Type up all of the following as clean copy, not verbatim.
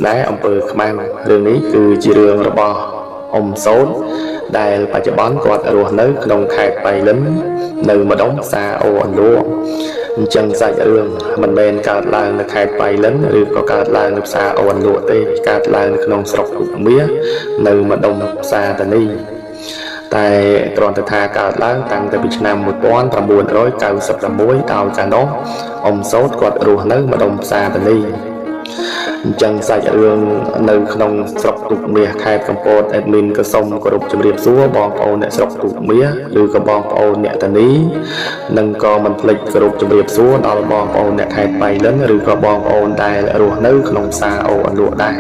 ស្នេហ៍អំពើខ្មាំងរឿងនេះគឺជារឿងរបស់អ៊ំសូនដែលបច្ចុប្បន្នគាត់រស់នៅក្នុងខេត្តបៃលិននៅម្ដុំផ្សារអូអន្លួអញ្ចឹងសាច់រឿងមិនមែនកើតឡើងនៅខេត្តបៃលិនឬក៏កើតឡើងនៅផ្សារអូអន្លួទេកើតឡើងនៅក្នុងស្រុកឧបមានៅម្ដុំផ្សារតានីតែគ្រាន់តែថាកើតឡើងតាំងពីឆ្នាំ1996ដោយកាលនោះអ៊ំសូតគាត់រស់នៅម្ដុំផ្សារតានីអញ្ចឹងសាច់រឿងនៅក្នុងស្រុកទូកមាសខេត្តកំពតអេដមីនក៏សូមគោរពជម្រាបសួរបងប្អូនអ្នកស្រុកទូកមាសឬក៏បងប្អូនអ្នកតានីនិងក៏មិនភ្លេចគោរពជម្រាបសួរដល់បងប្អូនអ្នកខេត្តបៃលិនឬក៏បងប្អូនដែលរស់នៅក្នុងផ្សារអូអន្លក់ដែរ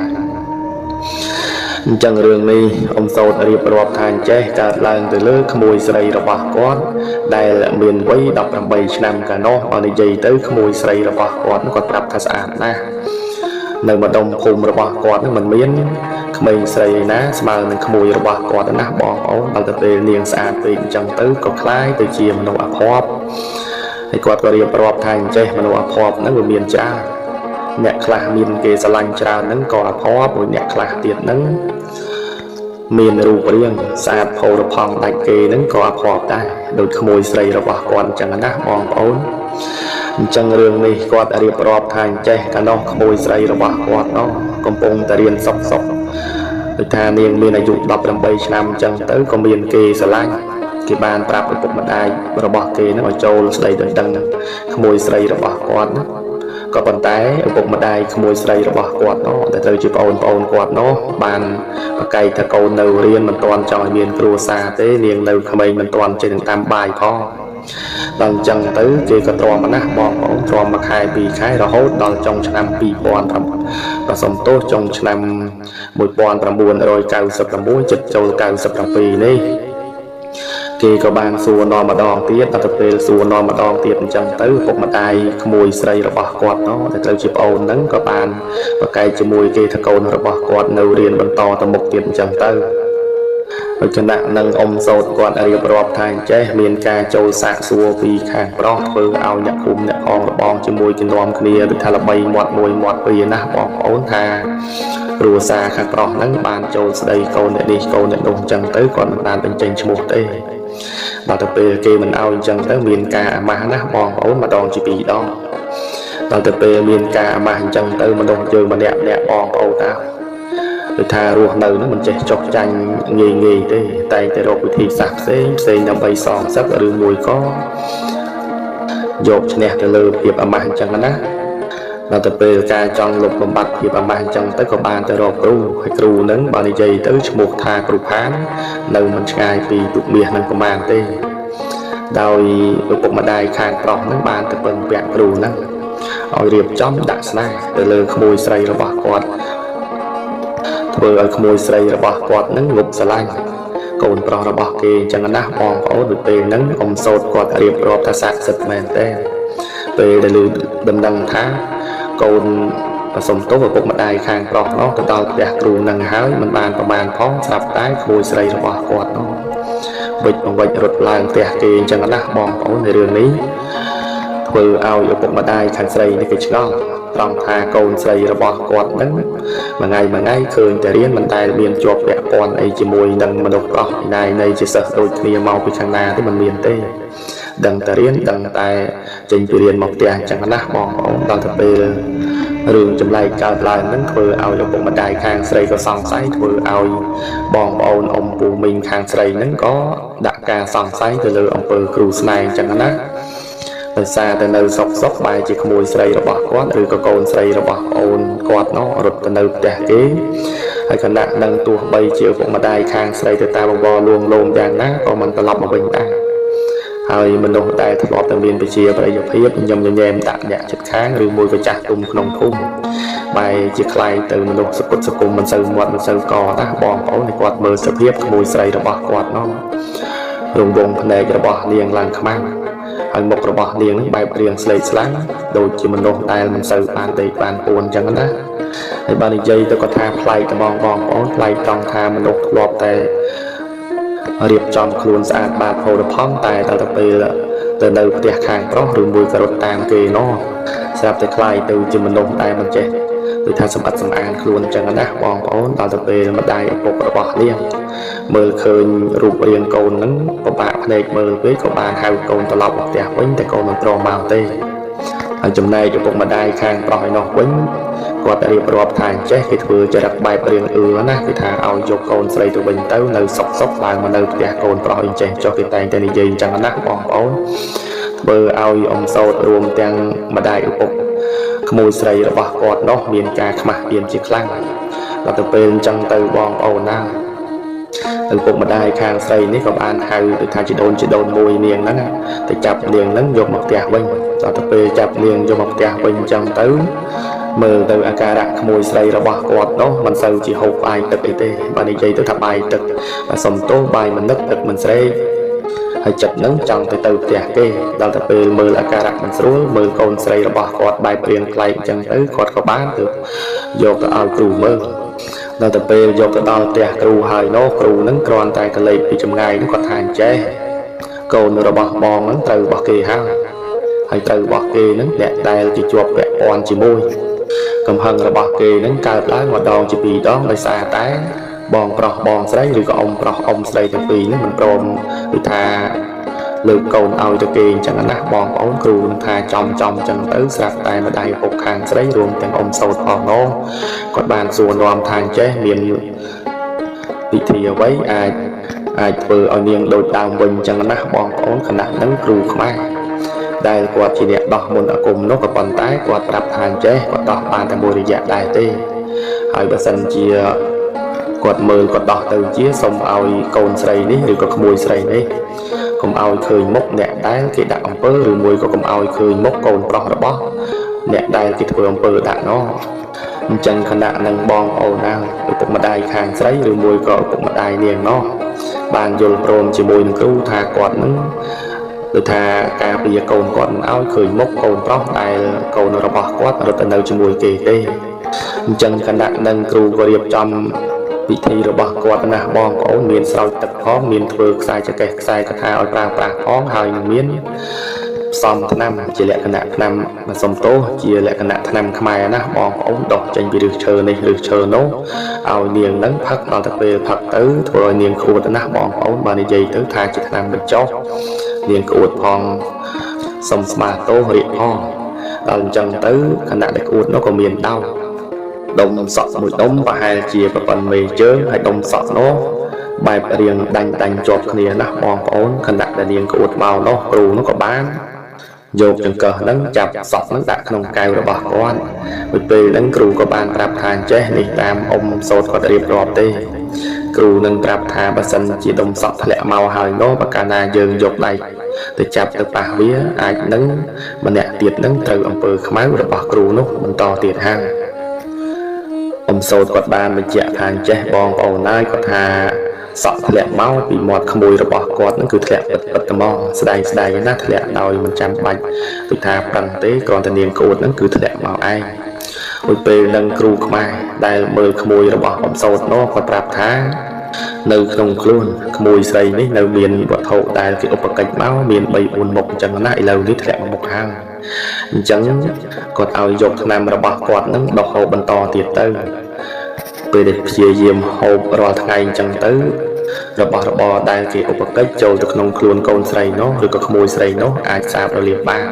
អញ្ចឹងរឿងនេះអ៊ំសូតរៀបរាប់ថាចេះកើតឡើងទៅលើក្មួយស្រីរបស់គាត់ដែលមានវ័យ18ឆ្នាំកាលនោះបើនិយាយទៅក្មួយស្រីរបស់គាត់គាត់ប្រាប់ថាស្អាតណាស់នៅម្ដុំភូមិរបស់គាត់នឹងមិនមានក្មេងស្រីណាស្មើនឹងក្មួយរបស់គាត់ណាបងប្អូនដល់ទៅពេលនាងស្អាតពេកអញ្ចឹងទៅក៏คล้ายទៅជាមនុស្សអភ័ព្វហើយគាត់ក៏រៀបរាប់ថាអញ្ចេះមនុស្សអភ័ព្វហ្នឹងវាមានច្រើនអ្នកខ្លះមានគេស្រឡាញ់ច្រើនហ្នឹងក៏អភ័ព្វមួយអ្នកខ្លះទៀតហ្នឹងមានរូបរាងស្អាតផូរផង់ដាច់គេហ្នឹងក៏អភ័ព្វដែរដូចក្មួយស្រីរបស់គាត់អញ្ចឹងណាបងប្អូនអញ្ចឹងរឿងនេះគាត់រៀបរាប់ថាអញ្ចេះកាលនោះក្មួយស្រីរបស់គាត់នោះកំពុងតែរៀនសុកដូចថានាងមានអាយុ18ឆ្នាំអញ្ចឹងទៅក៏មានគេស្រឡាញ់គេបានប្រាប់ឪពុកម្ដាយរបស់គេនឹងឲ្យចូលស្ដីដណ្ដឹងក្មួយស្រីរបស់គាត់ណាក៏ប៉ុន្តែឪពុកម្ដាយក្មួយស្រីរបស់គាត់នោះដែលត្រូវជាប្អូនគាត់នោះបានប្រកែកថាកូននៅរៀនមិនទាន់ចង់ឲ្យមានគ្រួសារទេនាងនៅក្មេងមិនទាន់ចេះនឹងតាមបាយផងដល់អញ្ចឹងទៅគេក៏ទ្រាំណាស់បងប្អូនទ្រាំមួយខែពីរខែរហូតដល់ចុងឆ្នាំ2009ក៏សំទោសចុងឆ្នាំ1996ចិត្តចូល97នេះគេក៏បានសួរនាំម្ដងទៀតដល់ទៅពេលសួរនាំម្ដងទៀតអញ្ចឹងទៅពុកម្ដាយក្មួយស្រីរបស់គាត់នោះដែលត្រូវជាប្អូនហ្នឹងក៏បានប្រកែកជាមួយគេថាកូនរបស់គាត់នៅរៀនបន្តទៅមុខទៀតអញ្ចឹងទៅដោយគណៈនឹងអ៊ំសូតគាត់រៀបរាប់ថាអញ្ចេះមានការចូលសាកសួរពីខាងប្រុសធ្វើឲ្យអ្នកភូមិអ្នកផងរបងជាមួយជំនុំគ្នាដូចថាល្បីមាត់មួយមាត់ពីរណាស់បងប្អូនថាគ្រួសារខាងប្រុសហ្នឹងបានចូលស្ដីកូនអ្នកនេះកូនអ្នកនោះអញ្ចឹងទៅគាត់មិនបានបញ្ចេញឈ្មោះទេដល់ទៅពេលគេមិនឲ្យអញ្ចឹងទៅមានការអាម៉ាស់ណាស់បងប្អូនម្ដងជាពីរដងដល់ទៅពេលមានការអាម៉ាស់អញ្ចឹងទៅមនុស្សយើងម្នាក់បងប្អូនដែរដូចថារស់នៅនឹងមិនចេះចុកចាញ់ងាយទេតែតែរកវិធីសាស្ត្រផ្សេងដើម្បីសងសឹកឬមួយក៏យកឈ្នះទៅលើភាពអាម៉ាស់អញ្ចឹងណាដល់ទៅពេលការចង់លុបបំបាត់ភាពអាម៉ាស់អញ្ចឹងទៅក៏បានទៅរកគ្រូហើយគ្រូនឹងបើនិយាយទៅឈ្មោះថាគ្រូផាននៅមិនឆ្ងាយពីទូកមាសនឹងប្រហែលទេដោយឪពុកម្ដាយខាងប្រុសនឹងបានទៅពឹងពាក់គ្រូនឹងឲ្យរៀបចំដាក់ស្នេហ៍ទៅលើក្មួយស្រីរបស់គាត់ធ្វើឲ្យក្មួយស្រីរបស់គាត់នឹងងប់ស្រឡាញ់កូនប្រុសរបស់គេអញ្ចឹងណាបងប្អូនដូចពេលហ្នឹងអ៊ំសូតគាត់រៀបរាប់ថាស័ក្តិសិទ្ធិមែនទេពេលដែលឮដំណឹងថាកូនប្រសុំទោសឪពុកម្ដាយខាងប្រុសនោះទៅដល់ផ្ទះគ្រូនឹងហើយមិនបានប្រមាណផងស្រាប់តែក្មួយស្រីរបស់គាត់នោះវិចបង្វិចរត់ឡើងផ្ទះគេអញ្ចឹងណាបងប្អូនในរឿងនេះធ្វើឲ្យឪពុកម្ដាយខាងស្រីនេះគេឆ្ងល់ត្រង់ថាកូនស្រីរបស់គាត់ហ្នឹងមួយថ្ងៃឃើញតែរៀនមិនដែលមានជាប់ពាក់ព័ន្ធអីជាមួយនឹងមនុស្សប្រុសឯនៃជាសិស្សដូចគ្នាមកពីខាងណាទេមិនមានទេដឹងតែរៀនដឹងតែចេញពីរៀនមកផ្ទះអញ្ចឹងណាបងប្អូនដល់ទៅពេលរឿងចម្លែកកើតឡើងហ្នឹងធ្វើឲ្យឪពុកម្ដាយខាងស្រីក៏សង្ស័យធ្វើឲ្យបងប្អូនអ៊ំពូមីងខាងស្រីហ្នឹងក៏ដាក់ការសង្ស័យទៅលើអំពើគ្រូស្នេហ៍អញ្ចឹងណាដោយសារតែនៅសុកបែរជាក្មួយស្រីរបស់គាត់ឬក៏កូនស្រីរបស់ប្អូនគាត់នោះរត់ទៅនៅផ្ទះគេហើយគណៈនឹងទោះបីជាឪពុកម្ដាយខាងស្រីទៅតាមបង្កលួងលោមយ៉ាងណាក៏មិនត្រឡប់មកវិញដែរហើយមនុស្សដែលធ្លាប់តែមានវិជ្ជាប្រយោជន៍ភាពញញឹមញញែមដាក់អ្នកជិតខាងឬមួយក៏ចាស់ទុំក្នុងភូមិបែរជាខ្លាយទៅមនុស្សសពុតសគុំមិនសូវមាត់មិនសូវកណាបងប្អូនគាត់មើលសភាពក្មួយស្រីរបស់គាត់នោះរង្វង់ភ្នែករបស់នាងឡើងខ្មាំងហើយមុខរបស់នាងនេះបែបរៀងស្លេកស្លាំងដូចជាមនុស្សដែលមិនសូវបានដេកបានពួនអញ្ចឹងណាហើយបាននិយាយទៅក៏ថាប្លែកត្មងបងប្អូនប្លែកត្រង់ថាមនុស្សធ្លាប់តែរៀបចំខ្លួនស្អាតបាតផូរផង់តែដល់ទៅពេលទៅនៅផ្ទះខាងប្រុសឬមួយក៏រត់តាមគេនោះស្រាប់តែខ្លាយទៅជាមនុស្សដែលមិនចេះ ដោយថាសម្បត្តិសម្អាងខ្លួនចឹងណាបងប្អូនដល់ទៅពេលម្ដាយឪពុករបស់នាងមើលឃើញរូបរាងកូនហ្នឹងពិបាកភ្នែកមើលពេកក៏បានហៅកូនត្រឡប់មកផ្ទះវិញតែកូនមិនព្រមមកទេហើយចំណែកឪពុកម្ដាយខាងប្រុសឯនោះវិញគាត់រៀបរាប់ថាអញ្ចេះគេធ្វើចរិតបែបរៀងណាគេថាឲ្យយកកូនស្រីទៅវិញទៅនៅសុកឡើងមកនៅផ្ទះកូនប្រុសអញ្ចេះចុះគេតែងតែនិយាយអញ្ចឹងណាបងប្អូនធ្វើឲ្យអ៊ំសោតរួមទាំងម្ដាយឪពុកក្មួយស្រីរបស់គាត់នោះមានការខ្មាស់អៀនជាខ្លាំងដល់ទៅពេលអញ្ចឹងទៅបងប្អូនណាឪពុកម្ដាយខាងស្រីនេះក៏បានហៅទៅថាជីដូនមួយនាងហ្នឹងទៅចាប់នាងហ្នឹងយកមកផ្ទះវិញដល់ទៅពេលចាប់នាងយកមកផ្ទះវិញអញ្ចឹងទៅមើលទៅអាការៈក្មួយស្រីរបស់គាត់នោះមិនសូវជាហូបបាយទឹកអីទេបើនិយាយទៅថាបាយទឹកសំទោសបាយមិននឹកទឹកមិនស្រេកហើយចិត្តនឹងចង់ទៅផ្ទះគេដល់តែពេលមើលអាការៈមិនស្រួលមើលកូនស្រីរបស់គាត់បែបព្រៀងប្លែកអញ្ចឹងទៅគាត់ក៏បានទៅយកទៅឲ្យគ្រូមើលដល់តែពេលយកទៅដល់ផ្ទះគ្រូហើយនោះគ្រូនឹងគ្រាន់តែកលេចពីចម្ងាយគាត់ថាអញ្ចេះកូនរបស់បងនឹងត្រូវរបស់គេហើយត្រូវរបស់គេនឹងអ្នកដែលជាជាប់ពាក់ព័ន្ធជាមួយកំហឹងរបស់គេនឹងកើតឡើងម្ដងជាពីរដងដោយសារតែបងប្រុសបងស្រីឬក៏អ៊ំប្រុសអ៊ំស្រីទាំងពីរនេះមិនព្រមគឺថាលើកកូនឲ្យទៅគេអញ្ចឹងណាបងប្អូនគ្រូនឹងថាចំអញ្ចឹងទៅស្រាប់តែម្ដាយឪពុកខាងស្រីរួមទាំងអ៊ំសោតផងនោះគាត់បានសួរនាំថាអញ្ចេះមានពិធីអ្វីអាចធ្វើឲ្យនាងដូចដើមវិញអញ្ចឹងណាបងប្អូនគណៈនឹងគ្រូខ្មែរដែលគាត់ជាអ្នកដោះមន្តអាគមនោះក៏ប៉ុន្តែគាត់ប្រាប់ថាអញ្ចេះគាត់ដោះបានតែមួយរយៈដែរទេហើយបើសិនជាគាត់មើលគាត់ដោះទៅជាសូមឲ្យកូនស្រីនេះឬក៏ក្មួយស្រីនេះកុំឲ្យឃើញមុខអ្នកដែលគេដាក់អំពើឬមួយក៏កុំឲ្យឃើញមុខកូនប្រុសរបស់អ្នកដែលគេធ្វើអំពើដាក់នោះអញ្ចឹងគណៈនឹងបងប្អូនណាឪពុកម្ដាយខាងស្រីឬមួយក៏ឪពុកម្ដាយនាងនោះបានយល់ព្រមជាមួយនឹងគ្រូថាគាត់នឹងដូចថាការពារកូនគាត់មិនឲ្យឃើញមុខកូនប្រុសដែលកូនរបស់គាត់រត់ទៅនៅជាមួយគេទេអញ្ចឹងគណៈនឹងគ្រូក៏រៀបចំពិធីរបស់គាត់ណាបងប្អូនមានស្រោចទឹកផងមានធ្វើខ្សែចកេះខ្សែកថាឲ្យប្រើប្រាស់ផងហើយមានផ្សំថ្នាំជាលក្ខណៈថ្នាំសំទោសជាលក្ខណៈថ្នាំខ្មែរណាបងប្អូនដុសចេញពីឫសឈើនេះឫសឈើនោះឲ្យនាងនឹងផឹកដល់ទៅពេលផឹកទៅធ្វើឲ្យនាងក្អួតណាបងប្អូនបាននិយាយទៅថាជាថ្នាំបញ្ចុះនាងក្អួតផងសុំស្មាទោសរៀបផងដល់អញ្ចឹងទៅខណៈដែលក្អួតនោះក៏មានដោដុំសក់មួយដុំប្រហែលជាប្រព័ន្ធមេជើងហើយដុំសក់នោះបែបរៀងដាច់ជាប់គ្នាណាបងប្អូនខណៈដែលនាងក្អួតមកនោះគ្រូនោះក៏បានយកចង្កឹះហ្នឹងចាប់សក់ហ្នឹងដាក់ក្នុងកែវរបស់គាត់ពេលហ្នឹងគ្រូក៏បានប្រាប់ថាចេះនេះតាមអ៊ំសោតគាត់រៀបរាប់ទេគ្រូនឹងប្រាប់ថាបើសិនជាដុំសក់ធ្លាក់មកហើយនោះបើកាលណាយើងយកដៃទៅចាប់ទៅប៉ះវាអាចនឹងម្នាក់ទៀតនឹងត្រូវអំពើខ្មៅរបស់គ្រូនោះបន្តទៀតហើយអ៊ំសោតគាត់បានបញ្ជាក់ថាចេះបងប្អូនហើយគាត់ថាសក់ធ្លាក់មកពីមាត់ក្មួយរបស់គាត់នឹងគឺធ្លាក់ពិតត្មងស្ដាយណាធ្លាក់ដោយមិនចាំបាច់ទៅថាប្រឹងទេគ្រាន់តែនាងក្អួតនឹងគឺធ្លាក់មកឯងមួយពេលនឹងគ្រូខ្មែរដែលមើលក្មួយរបស់អ៊ំសោតនោះគាត់ប្រាប់ថានៅក្នុងខ្លួនក្មួយស្រីនេះនៅមានវត្ថុដែលគេឧបកិច្ចមកមាន 3-4 មុខអញ្ចឹងណាឥឡូវនេះធ្លាក់មកមុខហើយអញ្ចឹងគាត់ឲ្យយកថ្នាំរបស់គាត់នឹងដុសហូបបន្តទៀតទៅពេលដែលព្យាយាមហូបរាល់ថ្ងៃអញ្ចឹងទៅរបស់របរដែលគេឧបកិច្ចចូលទៅក្នុងខ្លួនកូនស្រីនោះឬក៏ក្មួយស្រីនោះអាចសាបរលាបបាន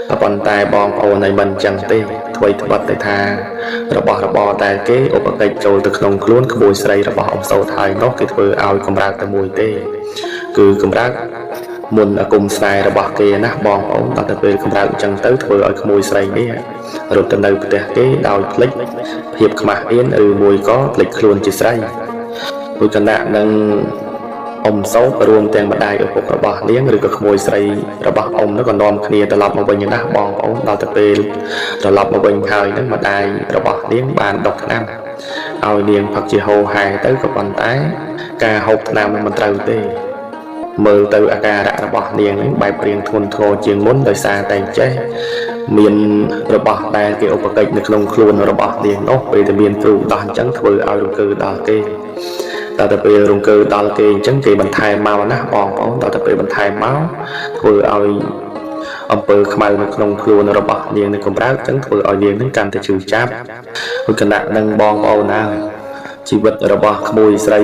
ក៏ប៉ុន្តែបងប្អូនឯមិនអញ្ចឹងទេអ្វីត្បិតតែថារបស់របរដែលគេឧបកិច្ចចូលទៅក្នុងខ្លួនក្មួយស្រីរបស់អ៊ំសោតហើយនោះគេធ្វើឲ្យកម្រើកតែមួយទេគឺកម្រើកមុនអាគមស្នេហ៍របស់គេណាបងប្អូនដល់ទៅពេលកម្រើកអញ្ចឹងទៅធ្វើឲ្យក្មួយស្រីនេះរត់ទៅនៅផ្ទះគេដោយភ្លេចភាពខ្មាស់អៀនឬមួយក៏ភ្លេចខ្លួនជាស្រីមួយគណៈនឹងអ៊ំសោតរួមទាំងម្ដាយឪពុករបស់នាងឬក៏ក្មួយស្រីរបស់អ៊ំនោះក៏នាំគ្នាត្រឡប់មកវិញណាបងប្អូនដល់ទៅពេលត្រឡប់មកវិញហើយនឹងម្ដាយរបស់នាងបានដុសថ្នាំឲ្យនាងផឹកជាហូរហែទៅក៏ប៉ុន្តែការហូបថ្នាំមិនត្រូវទេមើលទៅអាការៈរបស់នាងនឹងបែបព្រៀងធ្ងន់ធ្ងរជាងមុនដោយសារតែចេះមានរបស់ដែលគេឧបកិច្ចនៅក្នុងខ្លួនរបស់នាងនោះពេលតែមានគ្រូដោះអញ្ចឹងធ្វើឲ្យរង្គើដល់គេដល់ទៅពេលរង្គើដល់គេអញ្ចឹងគេបន្ថែមមកណាបងប្អូនដល់ទៅពេលបន្ថែមមកធ្វើឲ្យ អំពើខ្មៅនៅក្នុងខ្លួនរបស់នាងនឹងកំរើកចឹងធ្វើឲ្យនាងនឹងកាន់តែឈឺចាប់ហើយគណៈនឹងបងប្អូនណាជីវិតរបស់ក្មួយស្រី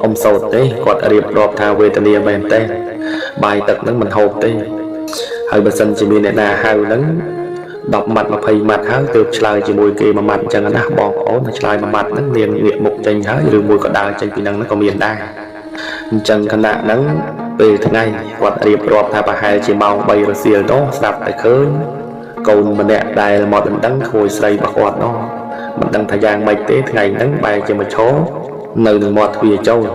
អ៊ំសោតទេគាត់រៀបរាប់ថាវេទនាមែនទេបាយទឹកនឹងមិនហូបទេហើយបើសិនជាមានអ្នកណាហៅនឹង10ម៉ាត់20ម៉ាត់ហើយទើបឆ្លើយជាមួយគេ1ម៉ាត់អញ្ចឹងណាបងប្អូនតែឆ្លើយ1ម៉ាត់ហ្នឹងនាងងាកមុខចេញហើយឬមួយក៏ដើរចេញពីហ្នឹងក៏មានដែរអញ្ចឹងគណៈហ្នឹងពេលថ្ងៃគាត់រៀបរាប់ថាប្រហែលជាម៉ោង3រសៀលនោះស្ដាប់តែឃើញកូនម្នាក់ដែលមកដណ្ដឹងក្មួយស្រីរបស់គាត់នោះមិនដឹងថាយ៉ាងម៉េចទេថ្ងៃហ្នឹងបែរជាមកឈរនៅនឹងមាត់ទ្វារចូល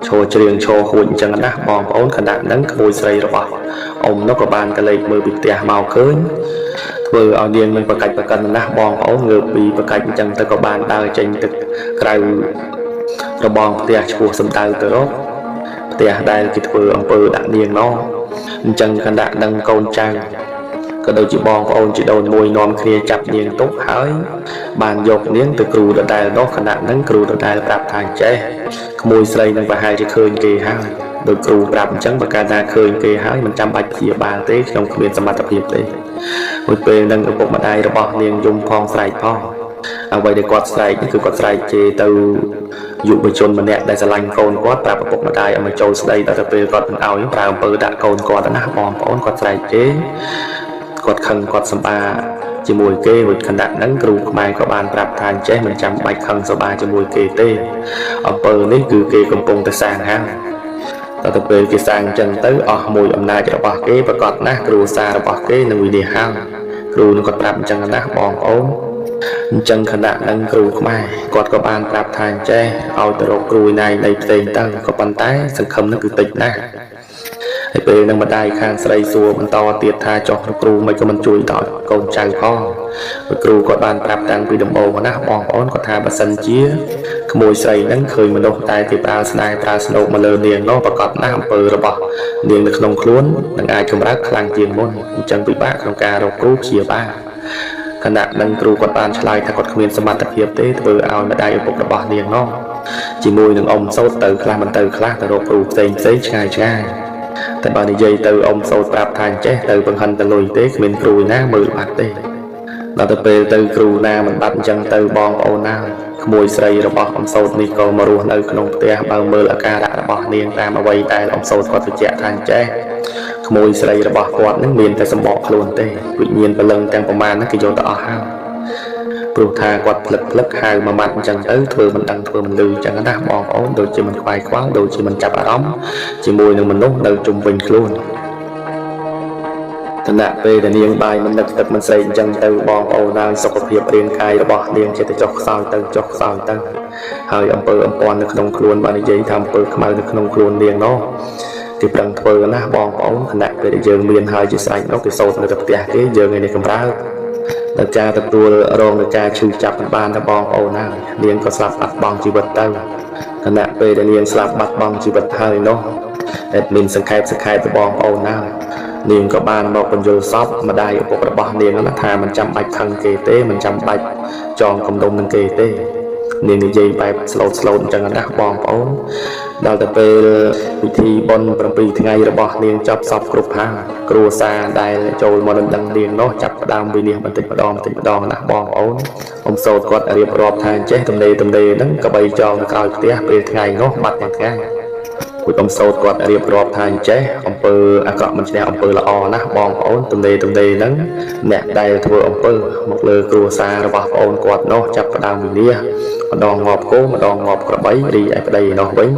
ឈរច្រៀងឈរហួចអញ្ចឹងណាបងប្អូនគណៈហ្នឹងក្មួយស្រីរបស់អ៊ំនោះក៏បានក៏លេចមើលពីផ្ទះមកឃើញធ្វើឲ្យនាងនឹងប្រកាច់ប្រកិនណាស់បងប្អូនងើបពីប្រកាច់អញ្ចឹងទៅក៏បានដើរចេញទៅក្រៅរបងផ្ទះឈ្មោះសំដៅទៅរកផ្ទះដែលគេធ្វើអំពើដាក់នាងនោះអញ្ចឹងគណៈនឹងកូនចៅក៏ដូចជាបងប្អូនជីដូនមួយនាំគ្នាចាប់នាងទុកហើយបានយកនាងទៅគ្រូដដែលនោះគណៈនឹងគ្រូដដែលប្រាប់ថាចេះក្មួយស្រីនឹងប្រហែលជាឃើញគេហើយដោយគ្រូប្រាប់អញ្ចឹងបើកាលណាឃើញគេហើយមិនចាំបាច់ព្យាបាលទេខ្ញុំគ្មានសមត្ថភាពទេមួយពេលនឹងឪពុកម្ដាយរបស់នាងយំផងស្រែកផងអ្វីដែលគាត់ស្រែកគឺគាត់ស្រែកជេរទៅយុវជនម្នាក់ដែលស្រឡាញ់កូនគាត់ប្រាប់ឪពុកម្ដាយឲ្យមកចូលស្ដីដល់ទៅពេលគាត់មិនឲ្យប្រើអំពើដាក់កូនគាត់ណាបងប្អូនគាត់ស្រែកជេរគាត់ខឹងគាត់សម្បាជាមួយគេវិខណៈហ្នឹងគ្រូខ្មែរក៏បានប្រាប់ថាចេះមិនចាំបាច់ខឹងសម្បាជាមួយគេទេអំពើនេះគឺគេកំពុងតែសាងហើយដល់ទៅពេលគេសាងអញ្ចឹងទៅអស់មួយអំណាចរបស់គេប្រកាសណាស់គ្រូសាររបស់គេនឹងវិនិច្ឆ័យហើយគ្រូនឹងគាត់ប្រាប់អញ្ចឹងណាស់បងប្អូនអញ្ចឹងគណៈនឹងគ្រូខ្មែរគាត់ក៏បានប្រាប់ថាចេះឲ្យទៅរកគ្រូណៃនៃផ្សេងទៅក៏ប៉ុន្តែសង្ឃឹមនឹងគឺតិចណាស់ហើយពេលនឹងម្ដាយខាងស្រីសួរបន្តទៀតថាចុះគ្រូមិនក៏មិនជួយដល់កូនចៅផងគ្រូគាត់បានប្រាប់តាំងពីដំបូងណាបងប្អូនគាត់ថាបើសិនជាក្មួយស្រីហ្នឹងឃើញមនុស្សតែគេប្រើស្នេហ៍ប្រើស្នូកមកលើនាងនោះប្រកាសណាស់អំពើរបស់នាងនៅក្នុងខ្លួននឹងអាចកម្រើកខ្លាំងជាងមុនអញ្ចឹងពិបាកក្នុងការរកគ្រូព្យាបាលគណៈនឹងគ្រូគាត់បានឆ្លើយថាគាត់គ្មានសមត្ថភាពទេធ្វើឲ្យម្ដាយឪពុករបស់នាងនោះជាមួយនឹងអ៊ំសោតទៅខ្លះមិនទៅខ្លះទៅរកគ្រូផ្សេងឆ្ងាយតែបើនិយាយទៅអ៊ំសោតប្រាប់ថាចេះទៅបង្ហិនទៅលុយទេគ្មានគ្រូណាមើលបាត់ទេដល់ទៅពេលទៅគ្រូណាមិនបាត់អញ្ចឹងទៅបងប្អូនណាក្មួយស្រីរបស់អ៊ំសោតនេះក៏មករស់នៅក្នុងផ្ទះបើមើលអាការៈរបស់នាងតាមអ្វីដែលអ៊ំសោតគាត់បញ្ជាក់ថាចេះក្មួយស្រីរបស់គាត់នឹងមានតែសម្បកខ្លួនទេវិញ្ញាណព្រលឹងទាំងប្រមាណហ្នឹងគេយកទៅអស់ហើយព្រោះថាគាត់ផ្លឹកហៅមួយម៉ាត់អញ្ចឹងទៅធ្វើមិនដឹងធ្វើមិនលឺអញ្ចឹងណាបងប្អូនដូចជាមិនខ្វាយខ្វល់ដូចជាមិនចាប់អារម្មណ៍ជាមួយនឹងមនុស្សនៅជុំវិញខ្លួនគណៈពេលដែលនាងបាយមិននឹកទឹកមិនស្រេកអញ្ចឹងទៅបងប្អូនហើយសុខភាពរាងកាយរបស់នាងចេះតែចុះខ្សោយទៅហើយអំពើអំព័ន្ធនៅក្នុងខ្លួនបាននិយាយថាអំពើខ្មៅនៅក្នុងខ្លួននាងនោះគេប្រឹងធ្វើណាបងប្អូនគណៈពេលដែលយើងមានហើយជាស្រេចនោះគេសោតនៅតែផ្ទះគេយើងឯនេះកម្រើកតែការទទួលរងនឹងការឈឺចាប់មិនបានតែបងប្អូនហើយនាងក៏ស្លាប់បាត់បង់ជីវិតទៅគណៈពេលដែលនាងស្លាប់បាត់បង់ជីវិតហើយនោះអេដមីនសង្ខេបទៅបងប្អូនណានាងក៏បានមកបញ្យល់សពម្ដាយឪពុករបស់នាងថាមិនចាំបាច់ខឹងគេទេមិនចាំបាច់ចងគំនុំនឹងគេទេនាងនិយាយបែបស្លូតអញ្ចឹងណាបងប្អូនដល់ទៅពេលពិធីបុណ្យ7ថ្ងៃរបស់នាងចប់សពគ្រប់ហើយគ្រួសារដែលចូលមកដណ្ដឹងនាងនោះចាប់ផ្ដើមវិនិច្ឆ័យបន្តិចម្ដងណាបងប្អូនអ៊ំសោតគាត់រៀបរាប់ថាចេះទំនេរហ្នឹងក៏បីចងនៅក្រោយផ្ទះពេលថ្ងៃនោះបាត់ទាំងថ្ងៃពួកអ៊ំសោតគាត់រៀបរាប់ថាចេះអំពើអាក្រក់មិនឈ្នះអំពើល្អណាស់បងប្អូនទំនេរហ្នឹងអ្នកដែលធ្វើអំពើមកលើគ្រួសាររបស់ប្អូនគាត់នោះចាប់ផ្ដើមវិនិច្ឆ័យម្ដងងាប់គោម្ដងងាប់ក្របីរីឯប្តីនោះវិញ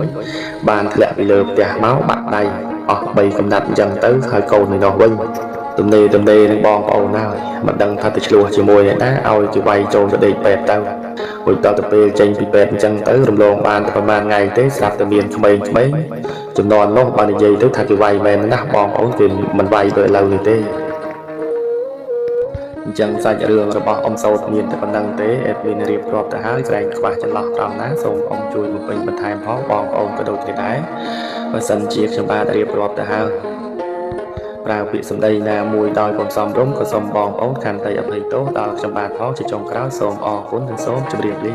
បានធ្លាក់ពីលើផ្ទះមកបាក់ដៃអស់3កំណាត់អញ្ចឹងទៅហើយកូននោះវិញទំនេរនឹងបងប្អូនហើយមិនដឹងថាទៅឆ្លោះជាមួយអ្នកណាឲ្យគេវាយចូលទៅដេកពេទ្យទៅរួចតទៅពេលចេញពីពេទ្យអញ្ចឹងទៅរំលងបានតែប្រហែលថ្ងៃទេស្រាប់តែមានក្មេងចំនួននោះបាននិយាយទៅថាគេវាយមែនណាស់បងប្អូនគេមិនវាយដូចឥឡូវនេះទេអញ្ចឹងសាច់រឿងរបស់អ៊ំសោតមានតែប៉ុណ្្នឹងទេអេដមីនរៀបរាប់ទៅហើយក្រែងខ្វះចន្លោះត្រង់ណាសូមអ៊ំជួយបំពេញបន្ថែមផងបងប្អូនក៏ដូចគ្នាដែរបើសិនជាខ្ញុំបាទរៀបរាប់ទៅហើយប្រើពាក្យសម្ដីណាមួយដោយបំសំរុំក៏សូមបងប្អូនខន្តីអភ័យទោសដល់ខ្ញុំបាទផងជាចុងក្រោយសូមអរគុណនិងសូមជម្រាបលា